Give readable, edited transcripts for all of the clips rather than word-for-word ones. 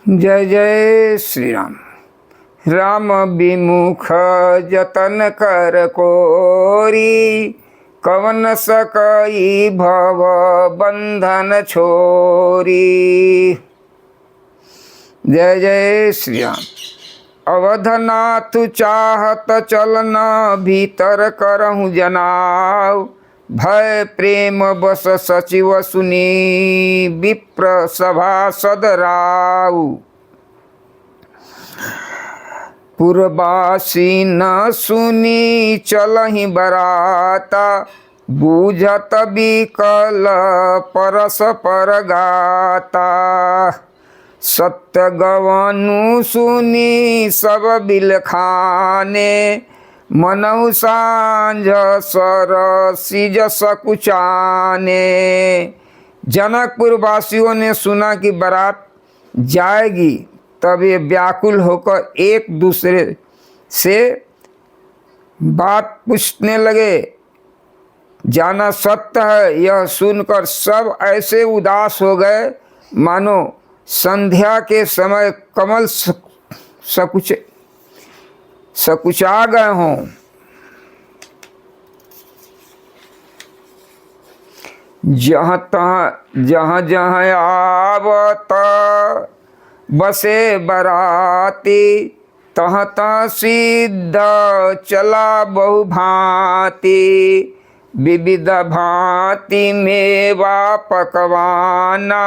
जय जय श्री राम। राम विमुख जतन कर कोरी, कवन सकई भव बंधन छोरी। जय जय श्री राम। अवधनाथ चाहत चलना, भीतर करहूँ जनाव। भय प्रेम बस सचिव सुनी, विप्र सभा सदराऊ। पुरबासी न सुनी चलहि बराता, बूझत बिकल परस पर गाता। सत्य गवनु सुनी सब बिलखाने, मनहु सांझ सर सिज सकुचाने। जनकपुर वासियों ने सुना कि बारात जाएगी, तब ये व्याकुल होकर एक दूसरे से बात पूछने लगे। जाना सत्य है, यह सुनकर सब ऐसे उदास हो गए मानो संध्या के समय कमल सकुचा गए हों। जहाँ जहाँ आवत बसे बराती, तहाँ तहाँ सिद्ध चला बहु भांति। विविध भांति मेवा पकवाना,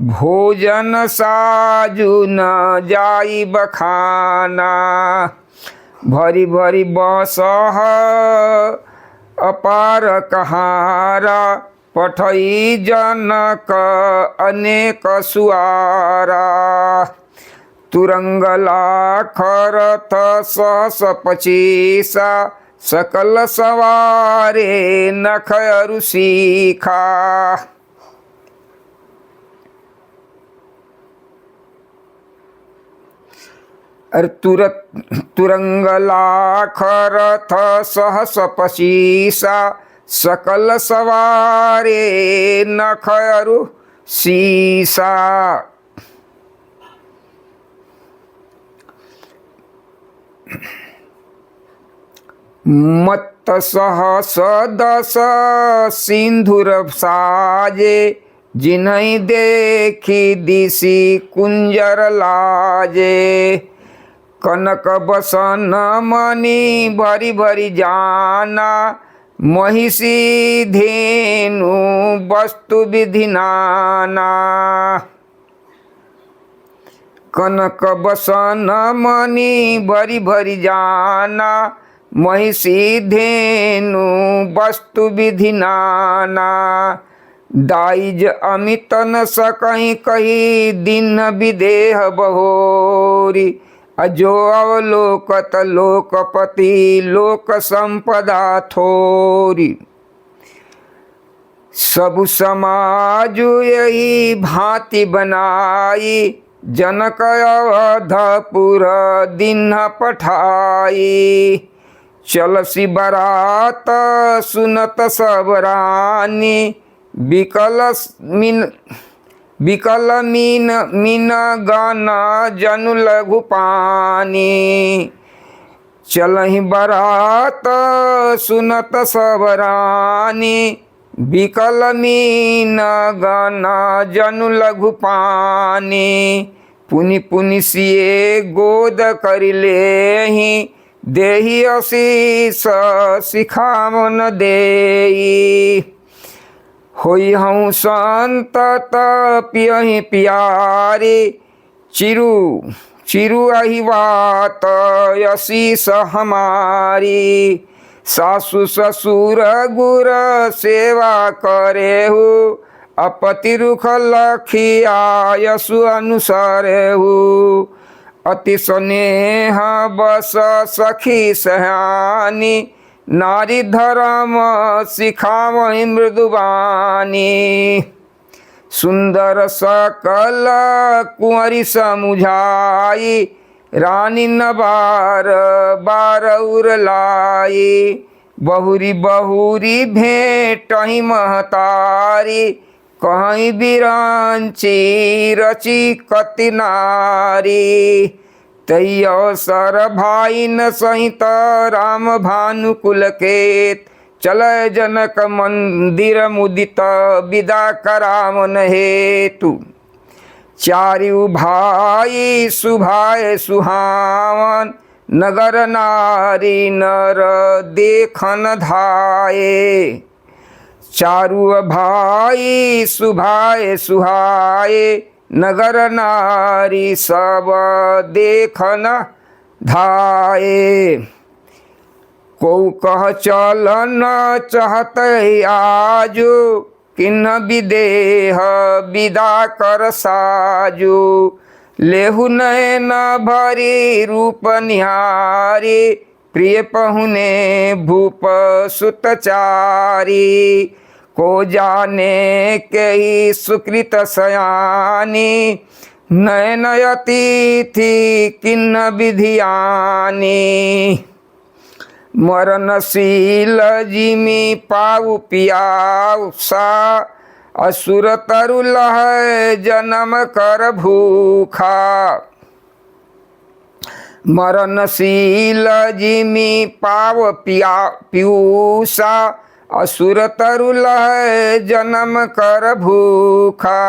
भोजन साजु न जाई बखाना। भरी भरी बसह अपार कहारा, पठई जनक अनेक सुआरा। तुरंगला खरथ सहस पचीसा, सकल सवारे नख अरु सीखा। अरे तुरंगला खरथ सहस पचीसा, सकल सवारे नख अरु सीसा। मत्त सहस दस सिंधुर साजे, जिन्हि देखी दिसी कुंजर लाजे। कनक बसन मणि भरी भरी जाना, महिषी धेनु वस्तु विधि नाना। कनक बसन मणि भरी भरी जाना, महिषी धेनु वस्तु विधि नाना। दाइज अमित न सकहि कही, दिन विदेह बहोरी। अजो अवलोकत लोकपति, लोक संपदा थोरी। सब समाज यही भांति बनाई, जनक अवधपुर दिन पठाई। चलसी बरात सुनत सब रानी, बिकल मीन गान जनु लघु पानी। चलहि बरात सुनत सब रानी, बिकल मीन गान जनु लघु पानी। पुनि पुनि सिए गोद करि लेहि, देहि आशीष सिखावन देई। होई हूँ संतत पियहि प्यारे, चिरु अहिवात आशीष हमारी। सासु ससुर गुर सेवा करेहु, अपति रुख लखिया यशु अनुसरेहु। अति स्नेह बस सखी सहानी, नारी धर्म सिखावहि मृदुबानी। सुंदर सकल कुंवरी समुझाई, रानी न बार बार उरलाई। बहुरी बहुरी भेंटहि महतारी, कहीं बिरांची रची कति नारी। तई अवसर भाई न सहित राम भानुकुल केत। चलय जनक मंदिर मुदित विदा करावन हेतु। चारिउ भाई सुभाय सुहावन नगर नारी नर देखन धाये। चारु भाई सुभाय सुहाए नगर नारी सब देखन धाये। को कह चलन चाहत आजु किन्ह विदेह विदा कर साजु। लेहु नयन भरी रूप निहारी प्रिय पहुने भूप सुतचारी। को जाने कही सुकृत सयानी नयन अतिथि किन्न विधियानी। मरणशील जिमि पाऊ पियाऊ सा असुर तरु लह जन्म कर भूखा। मरणशील जिमि पाव पीयूषा असुर तरु लह जन्म कर भूखा।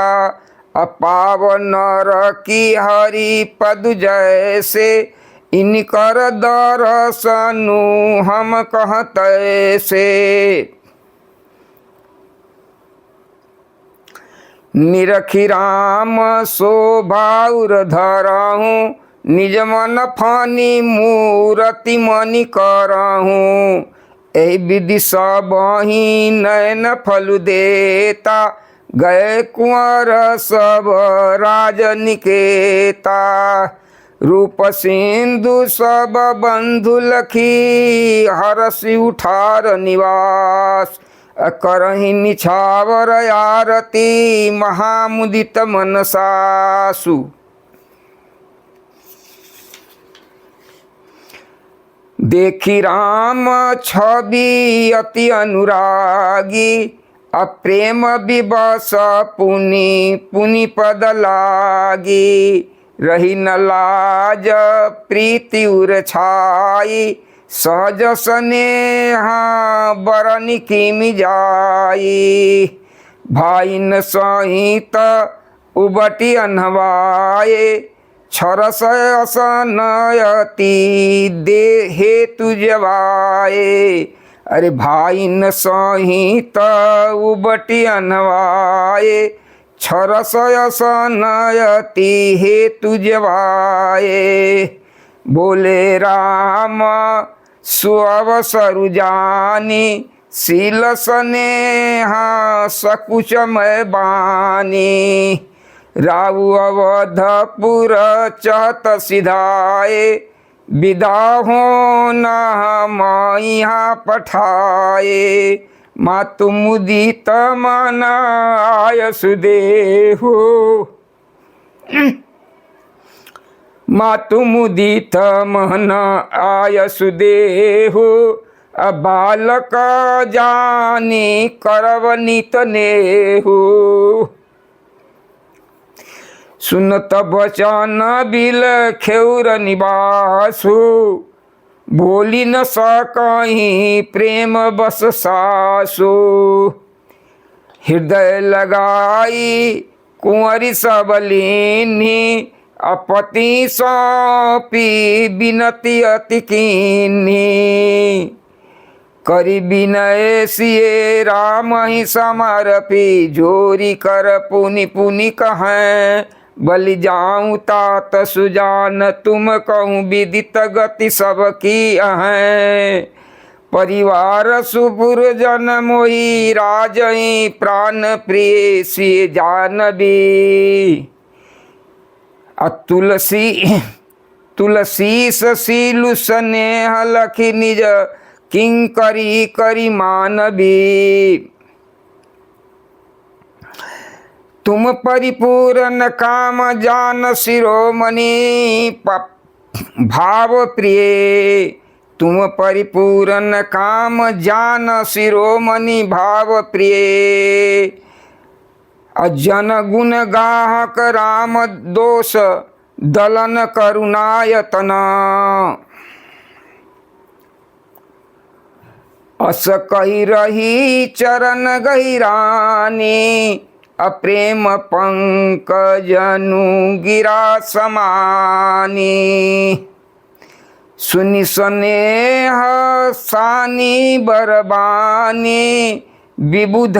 अपाव नर की हरि पद जैसे इनकर दरसनु हम कहतैसे। निरखी राम शोभाउर धरहूँ निज मन फानी मूरति मनि करहूँ। एहि विधि सबहि नयन फल देता गए कुंवर सब राजनिकेता। रूप सिंधु सब बंधु लखी हरसि उठार निवास। करहि निछावर आरती महामुदित मनसासु। देखी राम छवि अति अनुरागी अप्रेम विवश पुनि पुनि पद लागी। रही न लाज प्रीति उर छाई सहज स्नेहा बरनि किमि जाई। भाई न सहित उबटी अनहवाए छरस असनयति दे हेतु जवाए। अरे भाई न सहित उबटी अनहवाए छरस असनयति हेतु जवाए। बोले राम सुअवसरु जानी शील स्नेहा सकुचमय बानी। राउ अवधपुर चहत सिधाए विदा हो न हम यहाँ पठाए। मातु मुदित मन आयसु देहु मातु मुदित मन आयसु देहु। बालक जानी करव नित नेहु। सुनत बचन बिल खेउर निवासु बोली न सकहीं प्रेम बस सासु। हृदय लगाई कुंवरी सबलीनी अपति सौंपी बिनती अति कीन्ही। करी विनय सिए राम ही समर्पी जोरी कर पुनि पुनि कहें। बलि जाऊं तात सुजान तुम कहूँ विदित गति सबकी अहें। परिवार सुपुर जन मोहि राजई प्राण प्रिय सिए जानबी। तुलसी सीलु स्नेह लखी निज किंकरी करी मानवी। तुम परिपूर्ण काम जान शिरोमणि भाव प्रिय। तुम परिपूर्ण काम जान शिरोमणि भाव प्रिय। अजन गुण गाहक राम दोष दलन करुणायतन। अस कही रही चरण गहिरानी अप्रेम पंकजनु गिरा समानी। सुनि स्नेह सानी बरबानी विबुध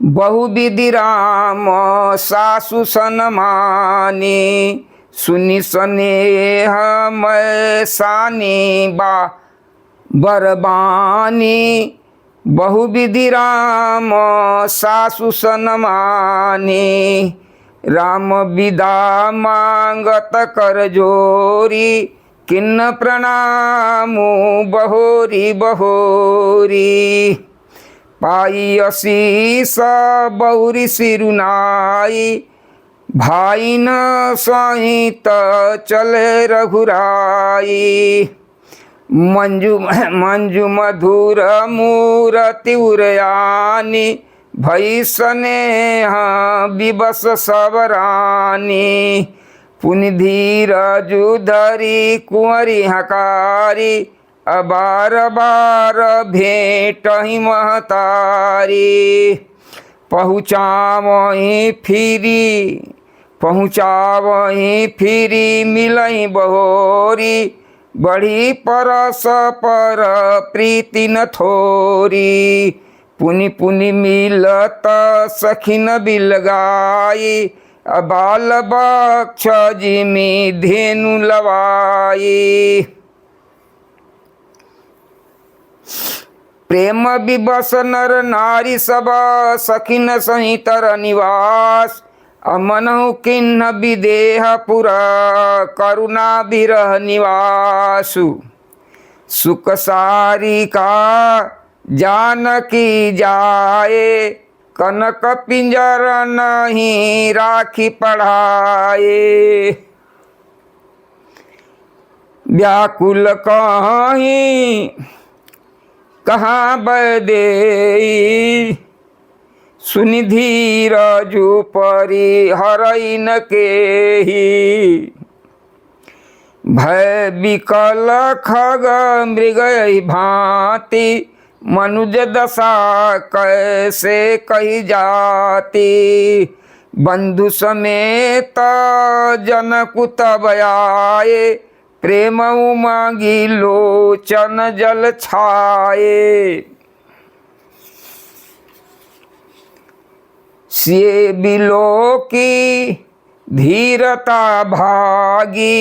बहुविधि राम सासु सनमानी। सुनि स्नेह मैं सानी बरबानी बहुविधि राम सासु सनमानी। राम विदा मांगत कर जोरी किन्न प्रणामु बहोरी बहोरी। पाई असीस बहुरी सिरुनाई भाई न सहित चले रघुराई। मंजु मधुर मूरति उरयानी भई स्नेह विवश सबरानी। पुनि धीरजु धरी कुंवरी हकारी अबार बार भेंट ही महतारी। पहुँचावही फिरी मिलई बहोरी बढ़ी परस पर प्रीति न थोरी। पुनि पुनि मिलत सखिन बिलगाई अबाल बक्ष जिमी धेनु लवाई। प्रेम विवश नर नारी सब सखिन सहितर निवास। अमनहु किन्न विदेह पुरा करुणा विरह निवासु। सुख सारी का जानकी जाए कनक पिंजर नहीं राखी पढ़ाए। व्याकुल कहीं कहाँ बदेई सुनि धीरजु परि हरई न केही। भय विकल खग मृग भांति मनुज दशा कैसे कही जाती। बंधु समेत जनकु तब आए प्रेम उमगी लोचन जल छाए। सिए बिलो की धीरता भागी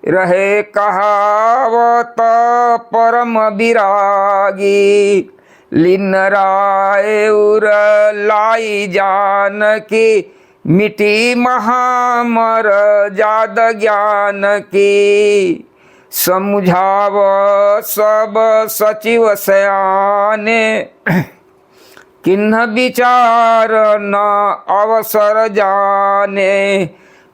रहे कहावत परम विरागी। लीन राय उर लाई जानकी मिटी महामर जाद ज्ञान की। समुझाव सब सचिव सयाने किन्ह विचार न अवसर जाने।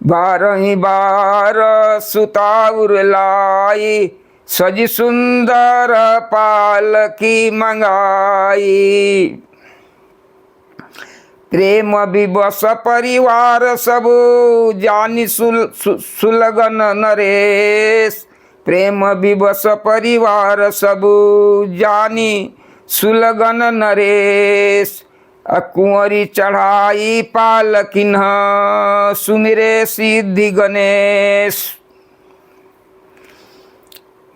बारही बार सुताउर लाई सजी सुंदर पालकी मंगाई। प्रेम विवश परिवार सब जानी सुलगन नरेश। प्रेम विवश परिवार सब जानी सुलगन नरेश। कुंवरी चढ़ाई पालकिन्ह सुमिरे सिद्धि गणेश।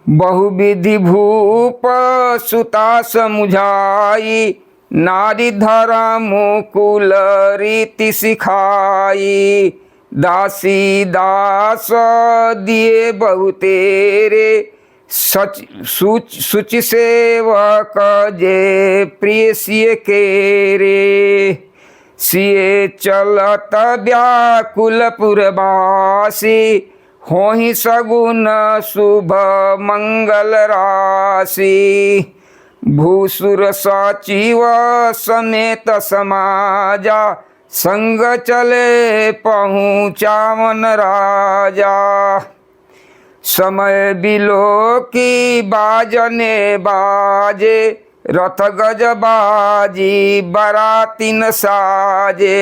बहुविधि भूप सुता समुझाई नारी धर्म कुल रीति सिखाई। दासी दास दिए बहुतेरे सुचि सेवक जे प्रिय सिय केरे। सिए चलत व्याकुल पुरवासी होहि सगुन शुभ मंगल राशि। भूसुर सचिव समेत समाजा संग चले पहुँचावन राजा। समय बिलो की बाजने बाजे रथ गजबाजी बराती न साजे।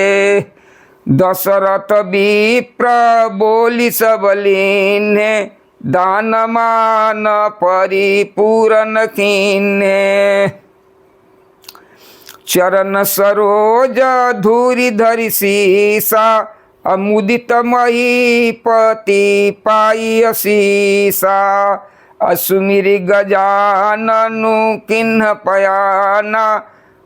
दशरथ विप्र बोली सब लीन्हे दान मान परिपूरन कीन्हे। चरण सरोज धूरि धरि सीसा अमुदित महीपति पाई असीसा। असुमिरि गजाननु किन्ह पयाना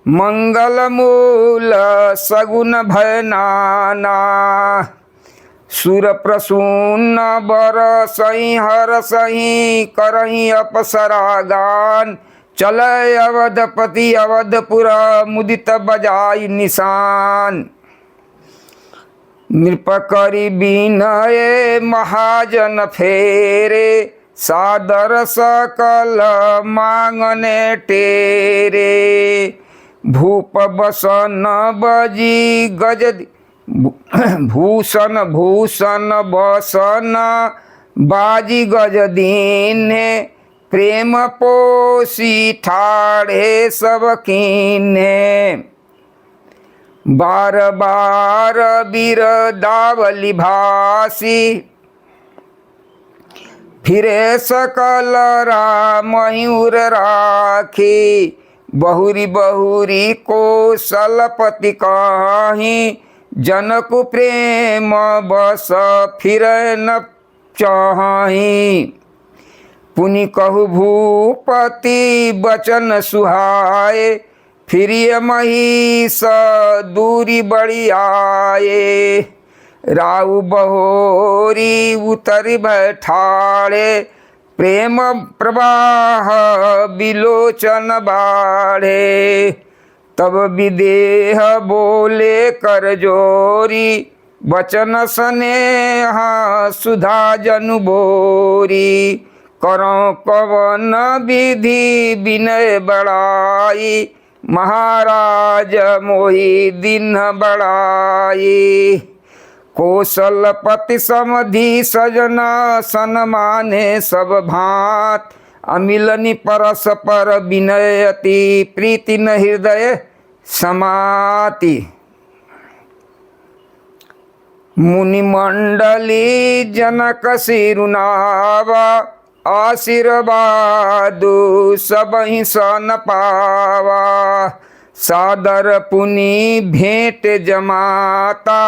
मंगल मूल सगुन भयनाना। सुर प्रसून बरसहि हरसहि करहि अप्सरा गान। चलय अवधपति अवधपुर मुदित बजाई निशान। नृप करि बिनय महाजन फेरे सादर सकल मांगने टेरे। भूप बसन बजी गज भूषण भूषण बसन बाजी गज दीन्हे। प्रेम पोसी ठाढ़े सब कीन्हे। बार बार बिरदावली भासी फिरे सकल मयूर राखी। बहुरी बहुरी कौशलपति कहीं जनकु प्रेम बस फिर न चाहीं। पुनि कहु भूपति बचन सुहाए फिर महिष दूरी बड़ी आए। राउ बहोरी उतर बैठाड़े प्रेम प्रवाह बिलोचन बाढ़े। तब विदेह बोले कर जोरी बचन स्नेह सुधा जनु बोरी। करो कवन विधि विनय बड़ाई महाराज मोहि दिन बड़ाई। कौशलपति समधि सजना सन्माने सब भांत। अमिलनि परस पर विनयति प्रीति न हृदय समाति। मुनि मंडली जनक सिरुनावा आशीर्वादु सबहि सन पावा। सादर पुनि भेंट जमाता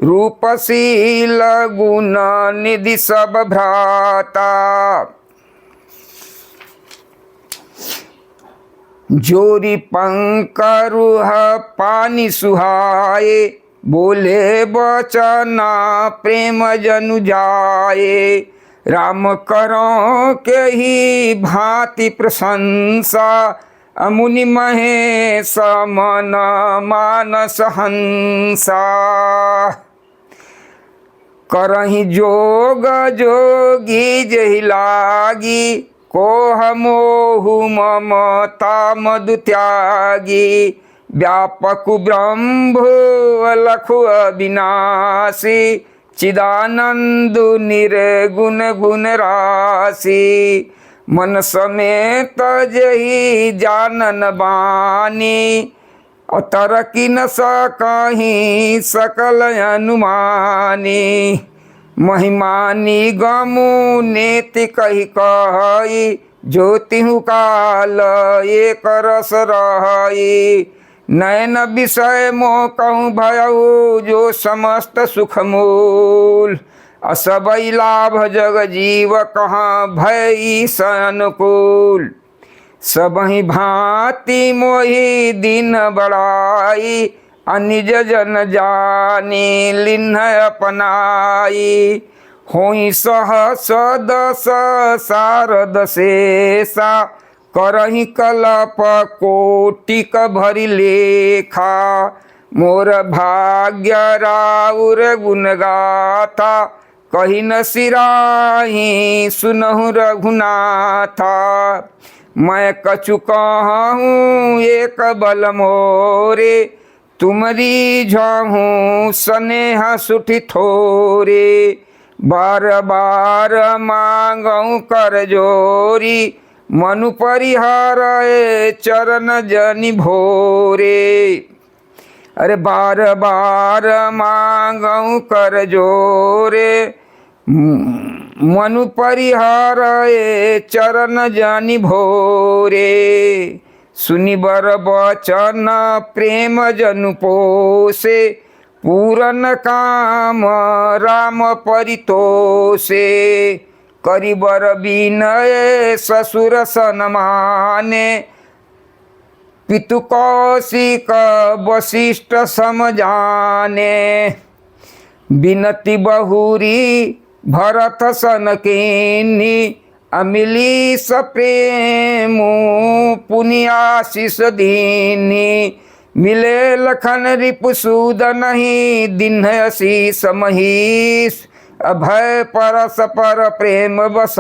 रूपशील गुण निधि सब भ्राता। जोरी पंकरुह पानी सुहाए बोले बचना प्रेम जनु जाए। राम करो के ही भांति प्रशंसा मुनि महेश मन मानस हंसा। करहि जोग जोगी जहि लागी कोह मोहु ममता मधु त्यागी। व्यापक ब्रह्म लखु अविनाशी चिदानंद निर्गुण गुण राशि। मन समेत जही जानन बानी तरकी न सकहीं सकल अनुमानी। महिमानी गमु नेति कही कही ज्योतिहु काल एक रस रही। नयन विषय मोह कहूँ भयऊ जो समस्त सुख मूल। असबई लाभ जग जीव कहाँ भय ईश अनुकूल। सबहि भांति मोहि दिन बड़ाई अनिज जन जानी लिन्ह अपनाई। होई सहस दस सारद शेषा करहि कलप कोटिक भरि लेखा। मोर भाग्य राउर गुण गाथा कही न सिराही सुनहु रघुनाथा। मैं कछु कहूँ एक बल मोरे तुमरी झहूँ स्नेह सुठि थोरे। बार बार मांगऊँ कर जोरी मनु परिहार चरण जनि भोरे। अरे बार बार मांगऊँ कर जोरे, मनु परिहार चरण जनि भोरे। सुनि बर बचन प्रेम जनु पोसे, पूरन काम राम परितोषे। करि बर विनय ससुर सनमाने, पितु कौशिक वशिष्ठ समझाने। बिनती बहुरी भरत सन कीन्ही, अमिली सप्रेम पुनि आशीष दीन्ही। मिले लखन रिपुसूद नहीं, दीन्ह शीस महीश। अभय परस पर प्रेम बस,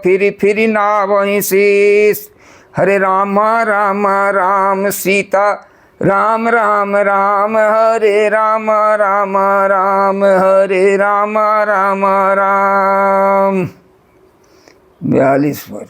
फिर फिर नावहि शीस। हरे राम राम राम सीता राम राम राम, हरे राम राम राम, हरे राम राम राम। 42 पर